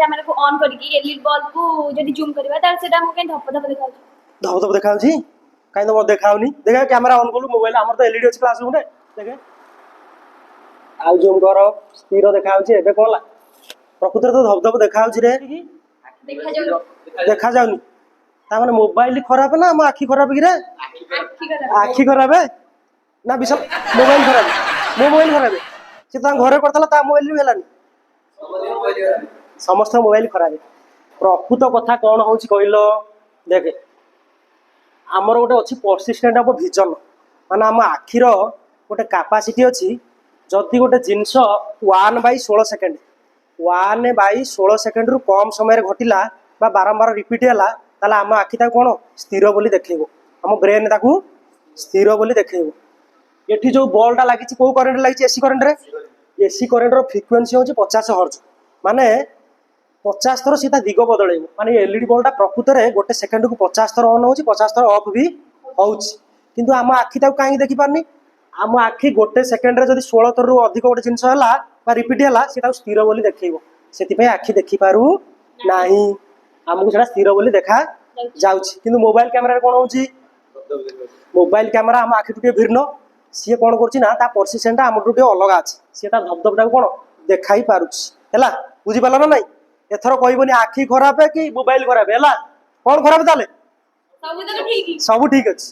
Camera को on करके LED bulb को जदी जूम करबा तार सेटा हम के धप धप देखा धप धप देखा छी काई तो देखाउनी देखा कैमरा ऑन करू मोबाइल हमर तो एलईडी अछि क्लासरूम रे देखे आउ जूम करो स्थिर देखा छी एबे कोला प्रकृति तो धप धप देखा छी रे देखा जाउनी ता माने मोबाइल खराब ना हम आखी खराब कि रे आखी खराब है ना विशाल मोबाइल खराब मोबाइल खराब से ता घरे करतला ता मोबाइल भी हेलानी समस्त मोबाइल खराब प्रकृत कथा कौन हूँ कहल देखे आमर गोटे अच्छी परसिस्टेंट ऑफ विजन माने आम आखिर गोटे कैपेसिटी अच्छी जदि गोटे जिनस 1/16 सेकेंड 1/16 सेकेंड रु कम समय घटिला बा बारंबार रिपीट है ताला आम आखि कौन स्थिर बोली देखो आम ब्रेन ताकू स्थिर बोली देखो ये जो बल्टा लगी कौ करेन्ट लगी एसी करेन्ट रे एसी करेन्ट फ्रिक्वेन्सी हूँ 50 हर्ट्ज माने 50 थर सीधा दिग बदल माने एलईडी बल्टा प्रकृत में गोटे सेकेंड को 50 थर ऑन हो 50 थर ऑफ भी होंतु आम आखि कहीं देखिपारनी आम आखि गोटे सेकेंड रे जब 16 थर रु अधिक गोटे जिनस रिपीट है सी स्थिर बोली देखो से आखि देखिपारू ना आमको से स्थिर बोली देखा जाउछि किंतु मोबाइल कैमरा कौन हो मोबाइल कैमरा आम आखि टे भिन्न सी कौन कर परसिस्टेंट आम अलग अच्छे सी धपधपटा कौन देखाई पारुला बुझीपार ना नाई एथर कहबनी आखि खराब है कि मोबाइल खराब है कौन खराब ताले सब तो ठीक सब ठीक अच्छे।